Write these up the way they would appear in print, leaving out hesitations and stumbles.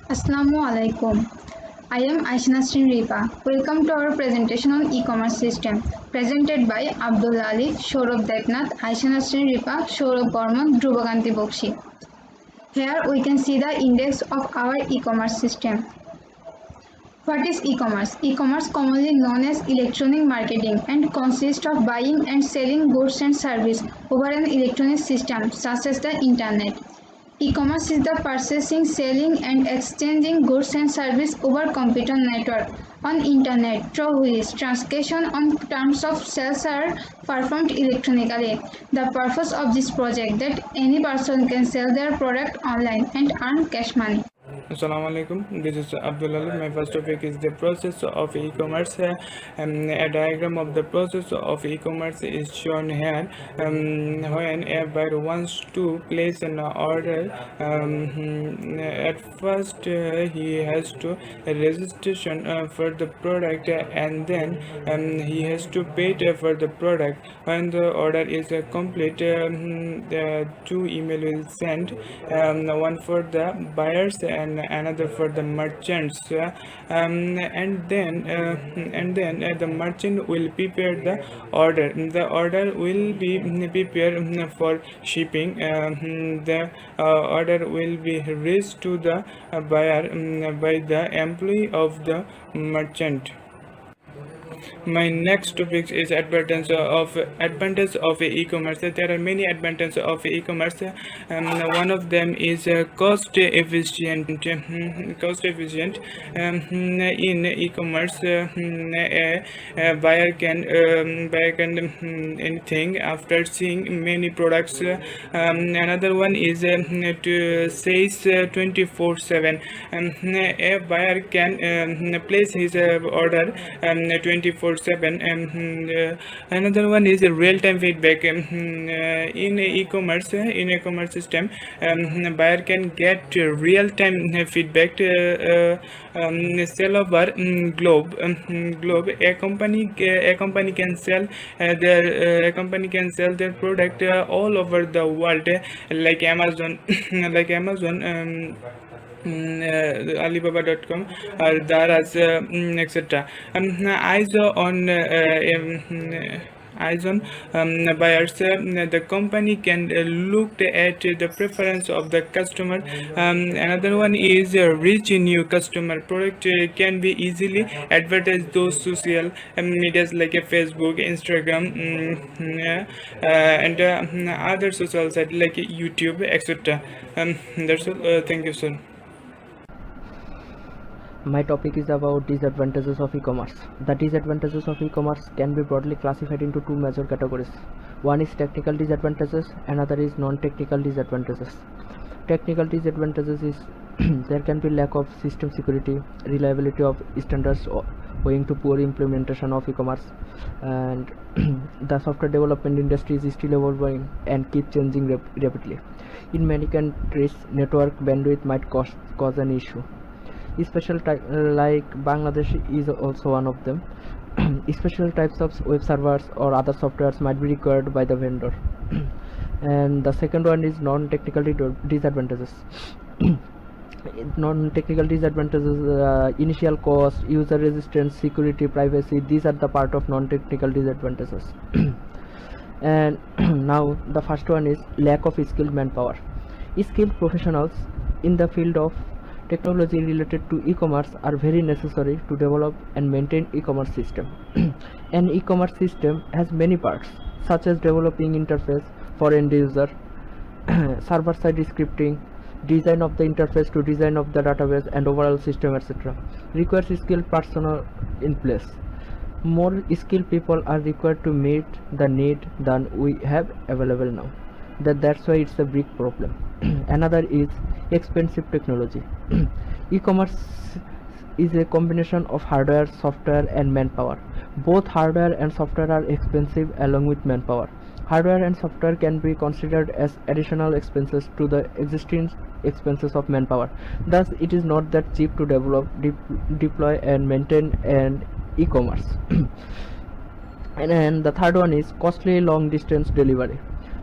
Assalamu alaikum. I am Aishna Ripa. Welcome to our presentation on e-commerce system presented by Abdul Ali, Saurabh Deknath, Aishna Ripa, Saurabh Burman, Dhruvakanti Bokshi. Here we can see the index of our e-commerce system. What is e-commerce? E-commerce, commonly known as electronic marketing, and consists of buying and selling goods and services over an electronic system such as the internet. E-commerce is the purchasing, selling, and exchanging goods and services over computer network on internet through which transaction on terms of sales are performed electronically. The purpose of this project that any person can sell their product online and earn cash money. Assalamu alaikum. This is Abdul Ali. My first topic is the process of e-commerce. A diagram of the process of e-commerce is shown here. When a buyer wants to place an order, at first he has to registration for the product, and then he has to pay for the product. When the order is complete, the two email will send, one for the buyers and another for the merchants, and then the merchant will prepare the order. The order will be prepared for shipping. The order will be reached to the buyer by the employee of the merchant. My next topic is advantage of e-commerce. There are many advantages of e-commerce. One of them is cost efficient. In e-commerce, a buyer can anything after seeing many products. Another one is to says 24/7. A buyer can place his order 24/7. Another one is real-time feedback. In e-commerce system, buyer can get real-time feedback. Sell over globe. A company can sell their product all over the world, like Amazon. Alibaba.com or Daraz, etc. Eyes on buyers. The company can look at the preference of the customer. Another one is reach new customer. Product can be easily advertised those social medias like Facebook, Instagram, and other social sites like YouTube, etc. That's all. Thank you, sir. My topic is about disadvantages of e-commerce. The disadvantages of e-commerce can be broadly classified into two major categories. One is technical disadvantages, another is non-technical disadvantages. Technical disadvantages is there can be lack of system security, reliability of standards owing to poor implementation of e-commerce, and the software development industry is still evolving and keep changing rapidly. In many countries, network bandwidth might cause an issue. Special type like Bangladesh is also one of them. Special types of web servers or other softwares might be required by the vendor. And the second one is non-technical disadvantages. Non-technical disadvantages, initial cost, user resistance, security, privacy, these are the part of non-technical disadvantages. And now the first one is lack of skilled manpower. Skilled professionals in the field of technology related to e-commerce are very necessary to develop and maintain e-commerce system. An e-commerce system has many parts, such as developing interface for end user, server-side scripting, design of the interface to design of the database and overall system, etc. Requires skilled personnel in place. More skilled people are required to meet the need than we have available now. That's why it's a big problem. Another is expensive technology. E-commerce is a combination of hardware, software and manpower. Both hardware and software are expensive along with manpower. Hardware and software can be considered as additional expenses to the existing expenses of manpower. Thus, it is not that cheap to develop, deploy and maintain an e-commerce. And the third one is costly long distance delivery.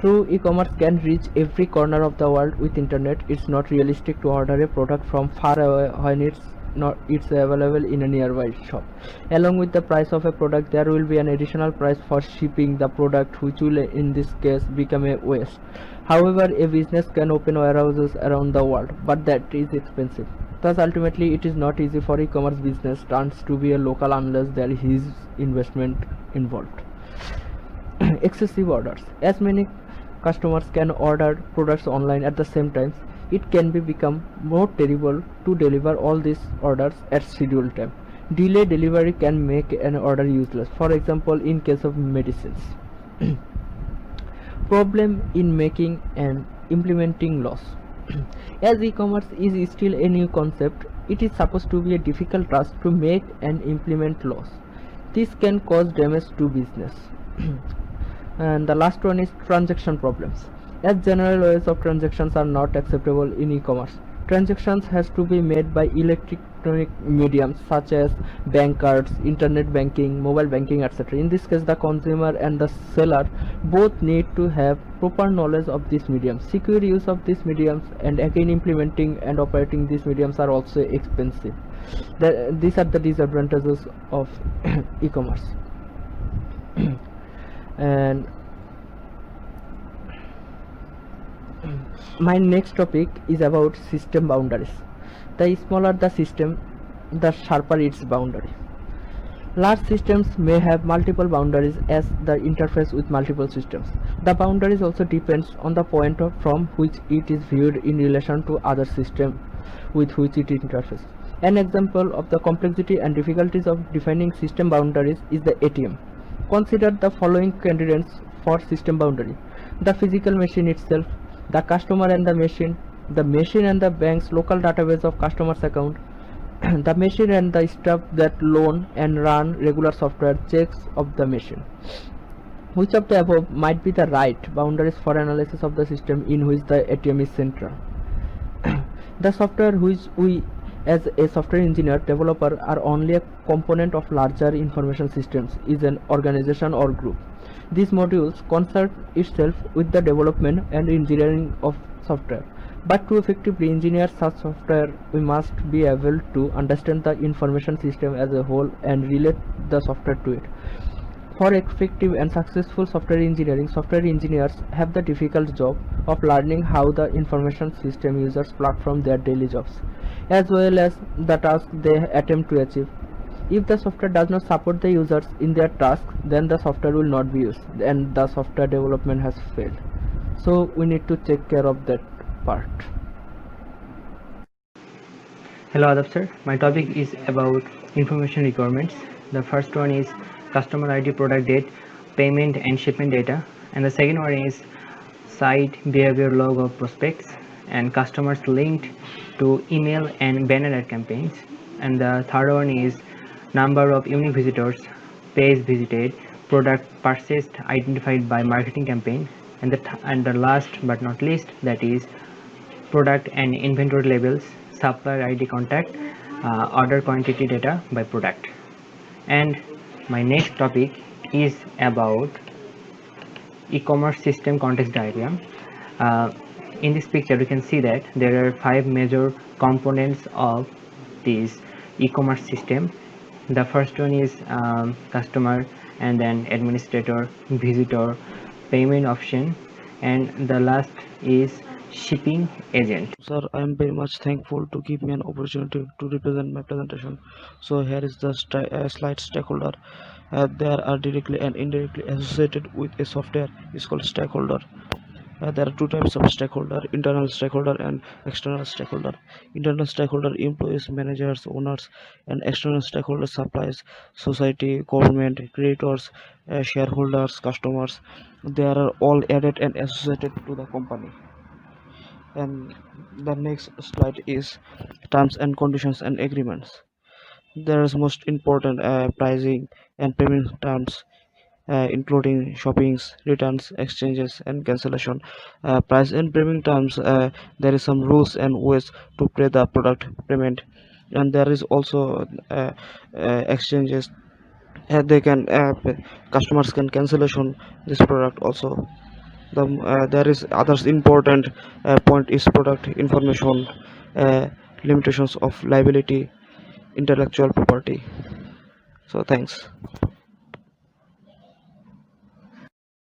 Through e-commerce can reach every corner of the world with internet, it's not realistic to order a product from far away when it's available in a nearby shop. Along with the price of a product, there will be an additional price for shipping the product, which will in this case become a waste. However, a business can open warehouses around the world, but that is expensive. Thus, ultimately, it is not easy for e-commerce business turns to be a local unless there is investment involved. Excessive orders. As many customers can order products online at the same time, it can become more terrible to deliver all these orders at scheduled time. Delayed delivery can make an order useless. For example, in case of medicines. Problem in making and implementing laws. As e-commerce is still a new concept, it is supposed to be a difficult task to make and implement laws. This can cause damage to business. And the last one is transaction problems. As general ways of transactions are not acceptable in e-commerce, transactions has to be made by electronic mediums such as bank cards, internet banking, mobile banking, etc. In this case, the consumer and the seller both need to have proper knowledge of these mediums. Secure use of these mediums and again implementing and operating these mediums are also expensive. These are the disadvantages of e-commerce. And my next topic is about system boundaries. The smaller the system, the sharper its boundary. Large systems may have multiple boundaries as the interface with multiple systems. The boundaries also depends on the point from which it is viewed in relation to other system with which it interfaces. An example of the complexity and difficulties of defining system boundaries is the ATM. Consider the following candidates for system boundary: the physical machine itself, the customer and the machine and the bank's local database of customers' account, the machine and the staff that loan and run regular software checks of the machine. Which of the above might be the right boundaries for analysis of the system in which the ATM is central? The software which we as a software engineer developer are only a component of larger information systems is an organization or group. These modules concern itself with the development and engineering of software. But to effectively engineer such software, we must be able to understand the information system as a whole and relate the software to it. For effective and successful software engineering, software engineers have the difficult job of learning how the information system users perform their daily jobs, as well as the tasks they attempt to achieve. If the software does not support the users in their tasks, then the software will not be used and the software development has failed. So we need to take care of that part. Hello Adab sir, my topic is about information requirements. The first one is customer ID, product date, payment and shipment data, and the second one is site behavior log of prospects and customers linked to email and banner ad campaigns, and the third one is number of unique visitors, page visited, product purchased identified by marketing campaign, and the last but not least, that is product and inventory labels, supplier ID contact, order quantity data by product. And my next topic is about e-commerce system context diagram. In this picture you can see that there are 5 major components of this e-commerce system. The first one is customer, and then administrator, visitor, payment option, and the last is shipping agent. Sir, I am very much thankful to give me an opportunity to represent my presentation. So here is the slide stakeholder. There are directly and indirectly associated with a software is called stakeholder. There are two types of stakeholder: internal stakeholder and external stakeholder. Internal stakeholder employees, managers, owners, and external stakeholder suppliers, society, government, creditors, shareholders, customers. They are all added and associated to the company. And the next slide is terms and conditions and agreements. There is most important pricing and payment terms, including shoppings, returns, exchanges, and cancellation. Price and payment terms, there is some rules and ways to pay the product payment, and there is also exchanges. They can customers can cancellation this product also. There is others important point is product information, limitations of liability, intellectual property. So thanks.